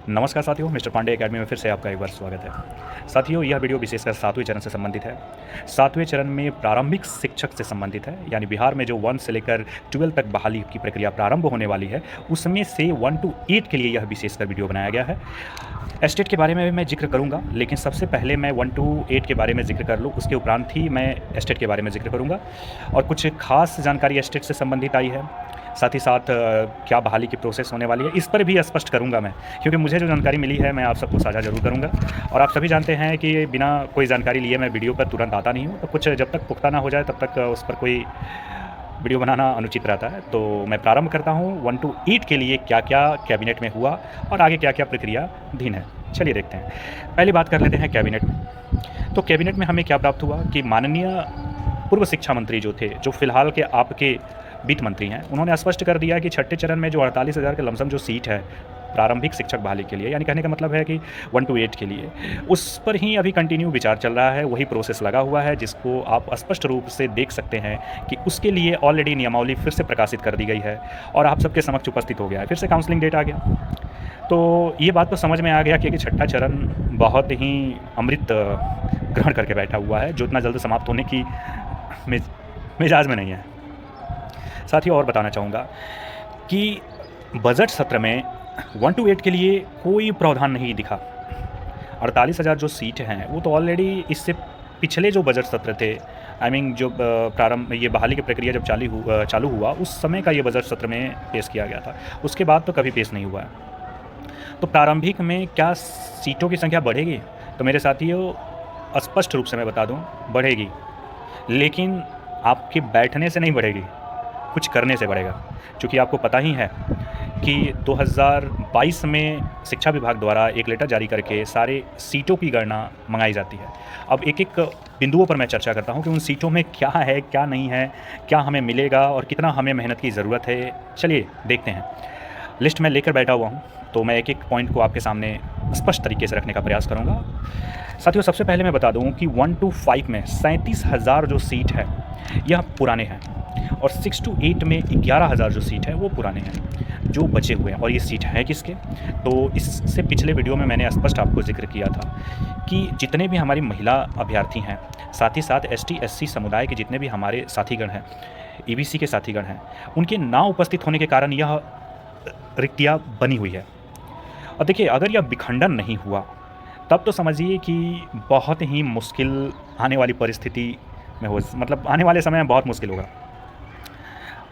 नमस्कार साथियों, mister Pandey academy में फिर से आपका एक बार स्वागत है। साथियों, यह वीडियो विशेषकर 7वें चरण से संबंधित है। 7वें चरण में प्रारंभिक शिक्षक से संबंधित है, यानी बिहार में जो 1 से लेकर 12 तक बहाली की प्रक्रिया प्रारंभ होने वाली है, उसमें से 1 to 8 के लिए यह विशेषकर वीडियो बनाया गया है। एस्टेट के बारे में भी मैं जिक्र करूंगा, लेकिन सबसे पहले मैं 1 to 8 के बारे में जिक्र कर लूँ, उसके उपरांत ही मैं एस्टेट के बारे में जिक्र करूँगा। और कुछ खास जानकारी एस्टेट से संबंधित आई है, साथ ही साथ क्या बहाली की प्रोसेस होने वाली है, इस पर भी स्पष्ट करूंगा मैं, क्योंकि मुझे जो जानकारी मिली है मैं आप सबको साझा जरूर करूंगा। और आप सभी जानते हैं कि बिना कोई जानकारी लिए मैं वीडियो पर तुरंत आता नहीं हूं, तो कुछ जब तक पुख्ता ना हो जाए तब तक उस पर कोई वीडियो बनाना अनुचित रहता है। तो मैं प्रारंभ करता हूँ 1 to 8 के लिए क्या क्या कैबिनेट में हुआ और आगे क्या क्या प्रक्रियाधीन है। चलिए देखते हैं। पहले बात कर लेते हैं कैबिनेट में। तो कैबिनेट में हमें क्या प्राप्त हुआ कि माननीय पूर्व शिक्षा मंत्री जो थे, जो फिलहाल के आपके वित्त मंत्री हैं, उन्होंने स्पष्ट कर दिया कि छठे चरण में जो 48,000 के लमसम जो सीट है प्रारंभिक शिक्षक बहाली के लिए, यानी कहने का मतलब है कि 1 to 8 के लिए, उस पर ही अभी कंटिन्यू विचार चल रहा है, वही प्रोसेस लगा हुआ है, जिसको आप स्पष्ट रूप से देख सकते हैं कि उसके लिए ऑलरेडी नियमावली फिर से प्रकाशित कर दी गई है और आप सबके समक्ष उपस्थित हो गया है। फिर से काउंसलिंग डेट आ गया, तो ये बात तो समझ में आ गया कि छठा चरण बहुत ही अमृत ग्रहण करके बैठा हुआ है, जो इतना जल्द समाप्त होने की मिजाज में नहीं है। साथ ही और बताना चाहूँगा कि बजट सत्र में 1 to 8 के लिए कोई प्रावधान नहीं दिखा। 48,000 जो सीट हैं वो तो ऑलरेडी इससे पिछले जो बजट सत्र थे, जो प्रारंभ ये बहाली की प्रक्रिया जब चालू हुआ उस समय का ये बजट सत्र में पेश किया गया था, उसके बाद तो कभी पेश नहीं हुआ है। तो प्रारंभिक में क्या सीटों की संख्या बढ़ेगी? तो मेरे साथियों, स्पष्ट रूप से मैं बता दूं, बढ़ेगी, लेकिन आपके बैठने से नहीं बढ़ेगी, कुछ करने से बढ़ेगा। क्योंकि आपको पता ही है कि 2022 में शिक्षा विभाग द्वारा एक लेटर जारी करके सारे सीटों की गणना मंगाई जाती है। अब एक एक बिंदुओं पर मैं चर्चा करता हूं कि उन सीटों में क्या है, क्या नहीं है, क्या हमें मिलेगा और कितना हमें मेहनत की ज़रूरत है। चलिए देखते हैं। लिस्ट में लेकर बैठा हुआ हूँ, तो मैं एक एक पॉइंट को आपके सामने स्पष्ट तरीके से रखने का प्रयास करूँगा। साथियों, सबसे पहले मैं बता दूँ कि 1 to 5 में 37,000 जो सीट है यह पुराने हैं, और 6 to 8 में 11,000 जो सीट है वो पुराने हैं, जो बचे हुए हैं। और ये सीट है किसके? तो इससे पिछले वीडियो में मैंने स्पष्ट आपको जिक्र किया था कि जितने भी हमारी महिला अभ्यर्थी हैं, साथ ही साथ ST SC समुदाय के जितने भी हमारे साथीगण हैं, EBC के साथीगण हैं, उनके ना उपस्थित होने के कारण यह रिक्तियाँ बनी हुई है। और देखिए, अगर यह विखंडन नहीं हुआ तब तो समझिए कि बहुत ही मुश्किल आने वाली परिस्थिति में आने वाले समय में बहुत मुश्किल होगा।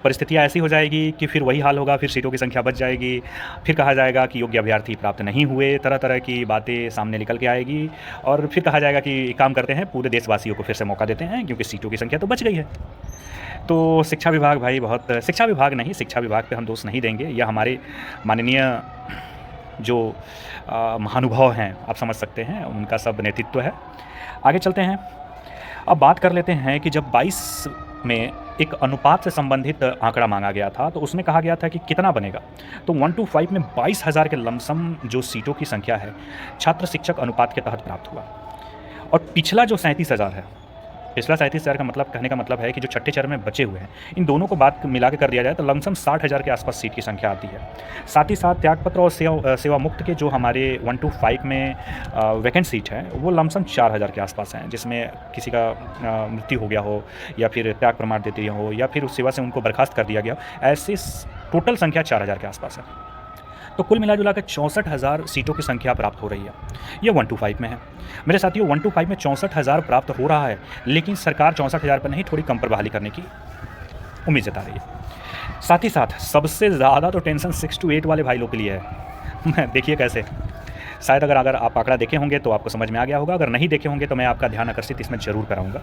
परिस्थितियाँ ऐसी हो जाएगी कि फिर वही हाल होगा, फिर सीटों की संख्या बच जाएगी, फिर कहा जाएगा कि योग्य अभ्यर्थी प्राप्त नहीं हुए, तरह तरह की बातें सामने निकल के आएगी, और फिर कहा जाएगा कि काम करते हैं, पूरे देशवासियों को फिर से मौका देते हैं, क्योंकि सीटों की संख्या तो बच गई है। तो शिक्षा विभाग भाई शिक्षा विभाग पे हम दोष नहीं देंगे, यह हमारे माननीय जो महानुभाव हैं, आप समझ सकते हैं, उनका सब नेतृत्व है। आगे चलते हैं। अब बात कर लेते हैं कि जब 22 में एक अनुपात से संबंधित आंकड़ा मांगा गया था, तो उसमें कहा गया था कि कितना बनेगा। तो 1 to 5 में 22,000 के लमसम जो सीटों की संख्या है छात्र शिक्षक अनुपात के तहत प्राप्त हुआ। और पिछला जो 37,000 है, पिछला 37,000 का मतलब, कहने का मतलब है कि जो छठे चरण में बचे हुए हैं, इन दोनों को बात मिला के कर दिया जाए तो लमसम 60,000 के आसपास सीट की संख्या आती है। साथ ही साथ त्यागपत्र और सेवा मुक्त के जो हमारे 1 to 5 में वैकेंट सीट है वो लमसम 4,000 के आसपास हैं, जिसमें किसी का मृत्यु हो गया हो, या फिर त्याग प्रमाण देते दिया हो, या फिर उस सेवा से उनको बर्खास्त कर दिया गया, ऐसे टोटल संख्या 4,000 के आसपास है। तो कुल मिला जुला कर 64,000 सीटों की संख्या प्राप्त हो रही है। ये 1 to 5 में है। मेरे साथियों, 1 to 5 में 64,000 प्राप्त हो रहा है, लेकिन सरकार 64,000 पर नहीं, थोड़ी कम पर बहाली करने की उम्मीद जता रही है। साथ ही साथ सबसे ज़्यादा तो टेंशन 6 to 8 वाले भाई लोग के लिए है। देखिए कैसे, शायद अगर आप आंकड़ा देखे होंगे तो आपको समझ में आ गया होगा, अगर नहीं देखे होंगे तो मैं आपका ध्यान आकर्षित इसमें ज़रूर कराऊंगा।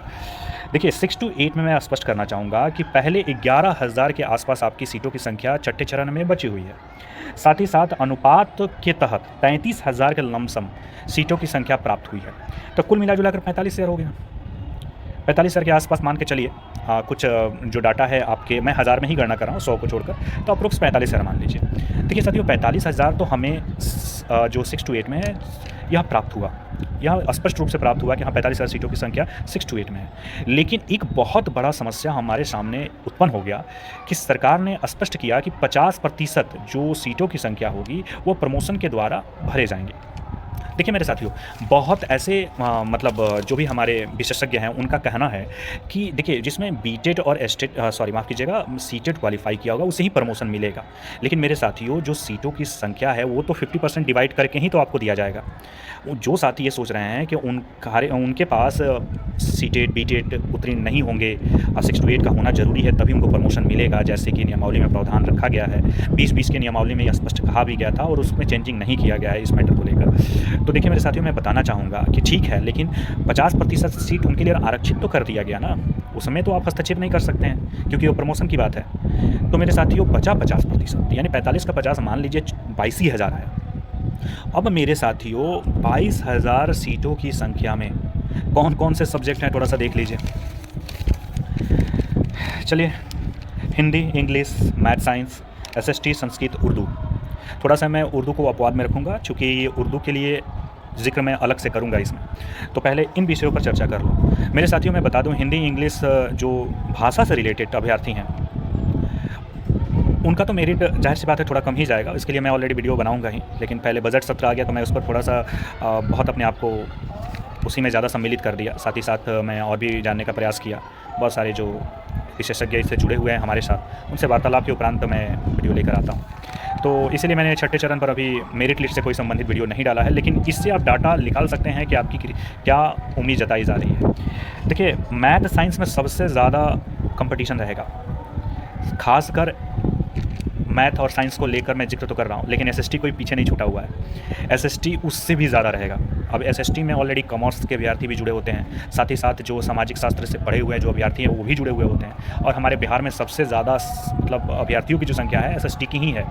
देखिए, 6 to 8 में मैं स्पष्ट करना चाहूँगा कि पहले 11,000 के आसपास आपकी सीटों की संख्या छठे चरण में बची हुई है। साथ ही साथ अनुपात के तहत 33,000 के लमसम सीटों की संख्या प्राप्त हुई है। तो कुल मिला जुलाकर 45,000 हो गया। 45,000 के आसपास मान के चलिए। कुछ जो डाटा है आपके, मैं हज़ार में ही गणना कर रहा हूँ, 100 को छोड़कर, तो अप्रोक्स 45,000 मान लीजिए। देखिए साथियों, 45,000 तो हमें जो 6 to 8 में है यह प्राप्त हुआ, यह स्पष्ट रूप से प्राप्त हुआ कि हाँ 45,000 सीटों की संख्या 6 to 8 में है। लेकिन एक बहुत बड़ा समस्या हमारे सामने उत्पन्न हो गया कि सरकार ने स्पष्ट किया कि 50% जो सीटों की संख्या होगी वो प्रमोशन के द्वारा भरे जाएंगे। देखिए मेरे साथियों, बहुत ऐसे मतलब जो भी हमारे विशेषज्ञ हैं उनका कहना है कि देखिए जिसमें बीटेट और एस्टेट सॉरी माफ़ कीजिएगा सीटेट क्वालिफाई किया होगा उसे ही प्रमोशन मिलेगा। लेकिन मेरे साथियों जो सीटों की संख्या है वो तो 50% डिवाइड करके ही तो आपको दिया जाएगा। जो साथी ये सोच रहे हैं कि उनके पास सीटेट बीटेट उत्तीर्ण नहीं होंगे, 6 to 8 का होना ज़रूरी है तभी उनको प्रमोशन मिलेगा, जैसे कि नियमावली में प्रावधान रखा गया है। 2020 के नियमावली में यह स्पष्ट कहा भी गया था और उसमें चेंजिंग नहीं किया गया है इस मैटर को लेकर। तो देखिए मेरे साथियों, मैं बताना चाहूँगा कि ठीक है, लेकिन 50% सीट उनके लिए आरक्षित तो कर दिया गया ना, उसमें तो आप हस्तक्षेप नहीं कर सकते हैं क्योंकि वो प्रमोशन की बात है। तो मेरे साथियों बचा 50%, यानी 45 का 50 मान लीजिए 22,000 है। अब मेरे साथियों 22,000 सीटों की संख्या में कौन कौन से सब्जेक्ट हैं थोड़ा सा देख लीजिए। चलिए, Hindi, English, math, science, SST, Sanskrit, Urdu. थोड़ा सा मैं उर्दू को अपवाद में रखूँगा चूँकि ये उर्दू के लिए ज़िक्र मैं अलग से करूँगा इसमें। तो पहले इन विषयों पर चर्चा कर लूँ। मेरे साथियों मैं बता दूँ, हिंदी, इंग्लिश जो भाषा से रिलेटेड अभ्यर्थी हैं उनका तो मेरिट ज़ाहिर सी बात है थोड़ा कम ही जाएगा, इसके लिए मैं ऑलरेडी वीडियो बनाऊँगा ही। लेकिन पहले बजट सत्र आ गया तो मैं उस पर थोड़ा सा बहुत अपने आप को उसी में ज़्यादा सम्मिलित कर दिया। साथ ही साथ मैं और भी जानने का प्रयास किया। बहुत सारे जो विशेषज्ञ इससे जुड़े हुए हैं हमारे साथ, उनसे वार्तालाप के उपरांत मैं वीडियो लेकर आता हूँ। तो इसीलिए मैंने छठे चरण पर अभी मेरिट लिस्ट से कोई संबंधित वीडियो नहीं डाला है, लेकिन इससे आप डाटा निकाल सकते हैं कि आपकी क्या उम्मीद जताई जा रही है। देखिए मैथ साइंस में सबसे ज़्यादा कंपटीशन रहेगा, खासकर मैथ और साइंस को लेकर मैं जिक्र तो कर रहा हूँ, लेकिन एसएसटी कोई पीछे नहीं छूटा हुआ है। एसएसटी उससे भी ज़्यादा रहेगा। अब एसएसटी में ऑलरेडी कॉमर्स के अभ्यर्थी भी जुड़े होते हैं, साथ ही साथ जो सामाजिक शास्त्र से पढ़े हुए जो अभ्यर्थी हैं वो भी जुड़े हुए होते हैं। और हमारे बिहार में सबसे ज़्यादा मतलब अभ्यर्थियों की जो संख्या है एसएसटी की ही है।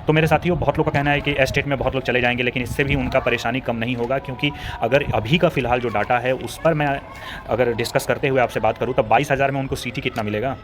तो मेरे साथियों, बहुत लोग का कहना है कि एस्टेट में बहुत लोग चले जाएंगे, लेकिन इससे भी उनका परेशानी कम नहीं होगा, क्योंकि अगर अभी का फ़िलहाल जो डाटा है उस पर मैं अगर डिस्कस करते हुए आपसे बात करूँ तो 22,000 में उनको सीट ही कितना मिलेगा।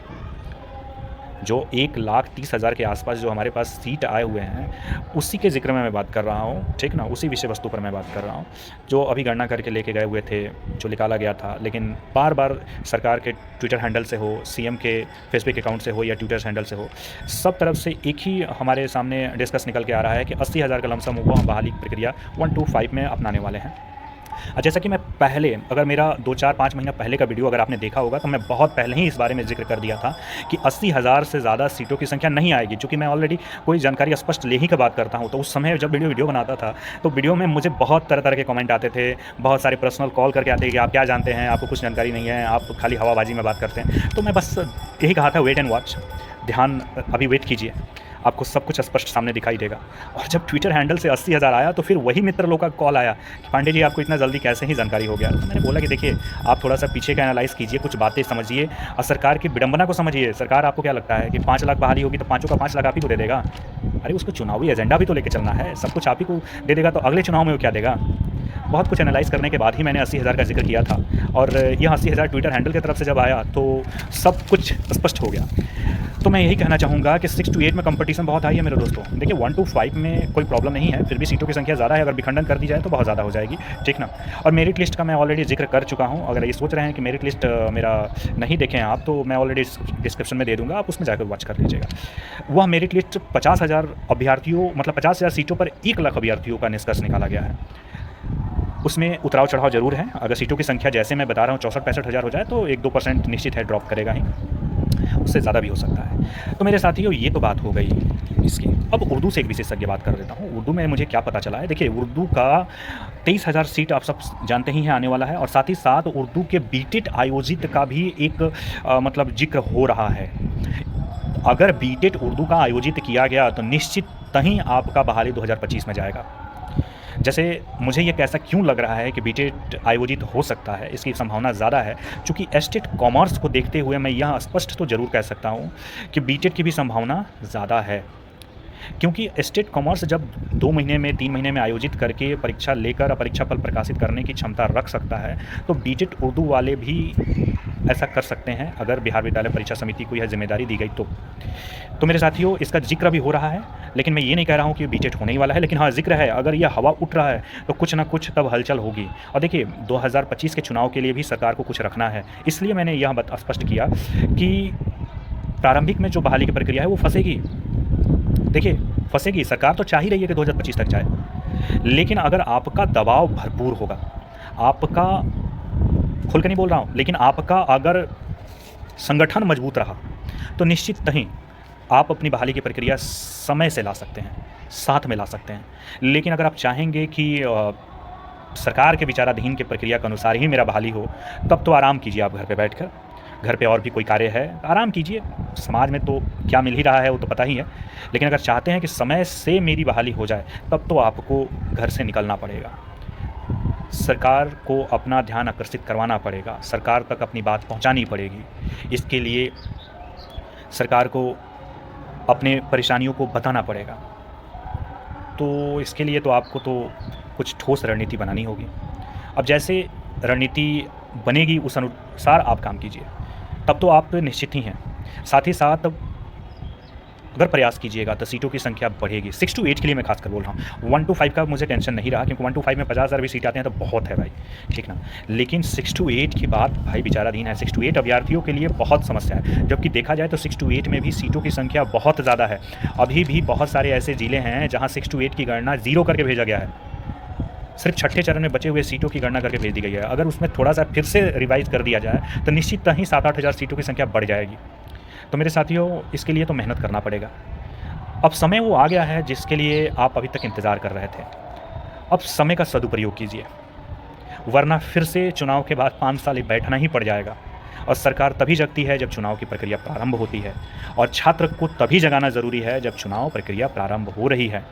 जो 1,30,000 के आसपास जो हमारे पास सीट आए हुए हैं उसी के ज़िक्र में मैं बात कर रहा हूँ, ठीक ना, उसी विषय वस्तु पर मैं बात कर रहा हूँ जो अभी गणना करके लेके गए हुए थे, जो निकाला गया था। लेकिन बार बार सरकार के ट्विटर हैंडल से हो, सीएम के फेसबुक अकाउंट से हो या ट्विटर हैंडल से हो, सब तरफ से एक ही हमारे सामने डिस्कस निकल के आ रहा है कि 80,000 का लमसम वो हम बहाली प्रक्रिया 1 to 5 में अपनाने वाले हैं। जैसा कि मैं पहले, अगर मेरा 2-4-5 महीना पहले का वीडियो अगर आपने देखा होगा तो मैं बहुत पहले ही इस बारे में जिक्र कर दिया था कि 80,000 से ज़्यादा सीटों की संख्या नहीं आएगी। चूँकि मैं ऑलरेडी कोई जानकारी स्पष्ट ले ही का बात करता हूँ, तो उस समय जब वीडियो बनाता था तो वीडियो में मुझे बहुत तरह तरह के कमेंट आते थे, बहुत सारे पर्सनल कॉल करके आते थे कि आप क्या जानते हैं, आपको कुछ जानकारी नहीं है, आप खाली हवाबाजी में बात करते हैं। तो मैं बस यही कहा था, वेट एंड वॉच, ध्यान अभी वेट कीजिए, आपको सब कुछ स्पष्ट सामने दिखाई देगा। और जब ट्विटर हैंडल से 80,000 आया तो फिर वही मित्र लोग का कॉल आया कि पांडे जी आपको इतना जल्दी कैसे ही जानकारी हो गया। तो मैंने बोला कि देखिए आप थोड़ा सा पीछे का एनालाइज़ कीजिए, कुछ बातें समझिए और सरकार की विडंबना को समझिए। सरकार आपको क्या लगता है कि 5 लाख बहाली होगी तो 5 का 5 लाख आप ही को दे देगा? अरे उसको चुनावी एजेंडा भी तो लेकर चलना है, सब कुछ आप ही को दे देगा तो अगले चुनाव में वो क्या देगा? बहुत कुछ एनालाइज़ करने के बाद ही मैंने 80,000 का जिक्र किया था। और यह 80,000 ट्विटर हैंडल की तरफ से जब आया तो सब कुछ स्पष्ट हो गया। तो मैं यही कहना चाहूँगा कि 6 to 8 में कंपटीशन बहुत हाई है मेरे दोस्तों। देखिए 1 to 5 में कोई प्रॉब्लम नहीं है, फिर भी सीटों की संख्या ज़्यादा है, अगर विखंडन कर दी जाए तो बहुत ज़्यादा हो जाएगी, ठीक ना। और मेरिट लिस्ट का मैं ऑलरेडी जिक्र कर चुका हूँ। अगर ये सोच रहे हैं कि मेरिट लिस्ट मेरा नहीं देखें आप, तो मैं ऑलरेडी डिस्क्रिप्शन में दे दूँगा, आप उसमें जाकर वॉच कर लीजिएगा। वह मेरिट लिस्ट 50,000 अभ्यर्थियों, मतलब 50,000 सीटों पर 1 लाख अभ्यर्थियों का निष्कर्ष निकाला गया है। उसमें उतराव चढ़ाव ज़रूर है। अगर सीटों की संख्या जैसे मैं बता रहा हूँ 64-65 हज़ार हो जाए तो 1-2% निश्चित है ड्रॉप करेगा ही, उससे ज़्यादा भी हो सकता है। तो मेरे साथियों ये तो बात हो गई इसकी। अब उर्दू से एक विशेषज्ञ बात कर देता हूँ। उर्दू में मुझे क्या पता चला है, देखिए उर्दू का 23,000 सीट आप सब जानते ही हैं आने वाला है, और साथ ही साथ उर्दू के बीटेट आयोजित का भी एक मतलब जिक्र हो रहा है। अगर बीटेट उर्दू का आयोजित किया गया तो निश्चित ही आपका बहाली 2025 में जाएगा। जैसे मुझे ये कैसा क्यों लग रहा है कि बीटेट आयोजित हो सकता है, इसकी संभावना ज़्यादा है, क्योंकि एस्टेट कॉमर्स को देखते हुए मैं यह स्पष्ट तो ज़रूर कह सकता हूँ कि बीटेट की भी संभावना ज़्यादा है। क्योंकि एस्टेट कॉमर्स जब 2 महीने में 3 महीने में आयोजित करके परीक्षा लेकर परीक्षा फल प्रकाशित करने की क्षमता रख सकता है, तो बीटेट उर्दू वाले भी ऐसा कर सकते हैं अगर बिहार विद्यालय परीक्षा समिति को यह जिम्मेदारी दी गई तो मेरे साथियों इसका जिक्र भी हो रहा है, लेकिन मैं ये नहीं कह रहा हूँ कि बीटेट होने ही वाला है, लेकिन हाँ जिक्र है। अगर यह हवा उठ रहा है तो कुछ ना कुछ तब हलचल होगी। और देखिए 2025 के चुनाव के लिए भी सरकार को कुछ रखना है, इसलिए मैंने यह स्पष्ट किया कि प्रारंभिक में जो बहाली की प्रक्रिया है वो फंसेगी। देखिए फंसेगी, सरकार तो चाह ही रही है कि 2025 तक जाए, लेकिन अगर आपका दबाव भरपूर होगा, आपका, खुल के नहीं बोल रहा हूँ, लेकिन आपका अगर संगठन मजबूत रहा तो निश्चित ही आप अपनी बहाली की प्रक्रिया समय से ला सकते हैं, साथ में ला सकते हैं। लेकिन अगर आप चाहेंगे कि सरकार के विचाराधीन की प्रक्रिया के अनुसार ही मेरा बहाली हो, तब तो आराम कीजिए आप घर पे बैठकर। घर पे और भी कोई कार्य है, आराम कीजिए। समाज में तो क्या मिल ही रहा है वो तो पता ही है। लेकिन अगर चाहते हैं कि समय से मेरी बहाली हो जाए, तब तो आपको घर से निकलना पड़ेगा, सरकार को अपना ध्यान आकर्षित करवाना पड़ेगा, सरकार तक अपनी बात पहुंचानी पड़ेगी। इसके लिए सरकार को अपने परेशानियों को बताना पड़ेगा। तो इसके लिए तो आपको तो कुछ ठोस रणनीति बनानी होगी। अब जैसे रणनीति बनेगी उस अनुसार आप काम कीजिए, तब तो आप निश्चित ही हैं। साथ ही साथ अगर प्रयास कीजिएगा तो सीटों की संख्या बढ़ेगी। 6 to 8 के लिए मैं खासकर बोल रहा हूँ। 1 to 5 का मुझे टेंशन नहीं रहा, क्योंकि 1 to 5 में 50,000 भी सीट आते हैं तो बहुत है भाई, ठीक ना। लेकिन 6 to 8 की बात भाई विचाराधीन है। 6 to 8 अभ्यर्थियों के लिए बहुत समस्या है, जबकि देखा जाए तो 6 to 8 में भी सीटों की संख्या बहुत ज़्यादा है। अभी भी बहुत सारे ऐसे ज़िले हैं जहाँ 6 to 8 की गणना 0 करके भेजा गया है। सिर्फ छठे चरण में बचे हुए सीटों की गणना करके भेज दी गई है। अगर उसमें थोड़ा सा फिर से रिवाइज कर दिया जाए तो निश्चित ही 7-8 हज़ार सीटों की संख्या बढ़ जाएगी। तो मेरे साथियों इसके लिए तो मेहनत करना पड़ेगा। अब समय वो आ गया है जिसके लिए आप अभी तक इंतज़ार कर रहे थे। अब समय का सदुपयोग कीजिए, वरना फिर से चुनाव के बाद 5 साल बैठना ही पड़ जाएगा। और सरकार तभी जगती है जब चुनाव की प्रक्रिया प्रारंभ होती है, और छात्र को तभी जगाना ज़रूरी है जब चुनाव प्रक्रिया प्रारंभ हो रही है।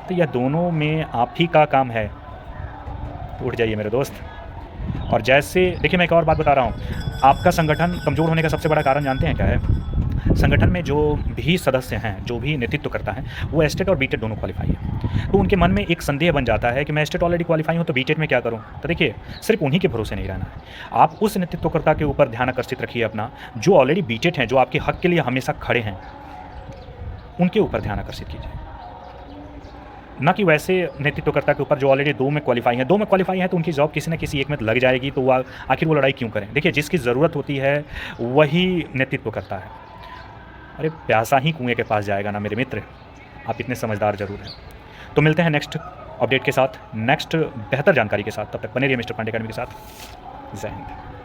तो यह दोनों में आप ही का काम है। उठ जाइए मेरे दोस्त। और जैसे देखिए मैं एक और बात बता रहा हूँ, आपका संगठन कमज़ोर होने का सबसे बड़ा कारण जानते हैं क्या है? संगठन में जो भी सदस्य हैं, जो भी नेतृत्व करता है, वो एस्टेट और बीटेट दोनों क्वालिफाई है। तो उनके मन में एक संदेह बन जाता है कि मैं एस्टेट ऑलरेडी क्वालिफाई हूँ तो बीटेट में क्या करूँ। तो देखिए सिर्फ उन्हीं के भरोसे नहीं रहना है। आप उस नेतृत्वकर्ता के ऊपर ध्यान आकर्षित रखिए अपना, जो ऑलरेडी बीटेट हैं, जो आपके हक के लिए हमेशा खड़े हैं, उनके ऊपर ध्यान आकर्षित कीजिए, ना कि वैसे नेतृत्वकर्ता के ऊपर जो ऑलरेडी 2 में क्वालिफाई हैं। 2 में क्वालिफाई है तो उनकी जॉब किसी न किसी एक में लग जाएगी, तो वह आखिर वो लड़ाई क्यों करें। देखिए जिसकी ज़रूरत होती है वही नेतृत्व करता है। अरे प्यासा ही कुएं के पास जाएगा ना मेरे मित्र, आप इतने समझदार ज़रूर हैं। तो मिलते हैं नेक्स्ट अपडेट के साथ, नेक्स्ट बेहतर जानकारी के साथ। तब तक बने रहिए मिस्टर पांडे अकेडमी के साथ। जय हिंद।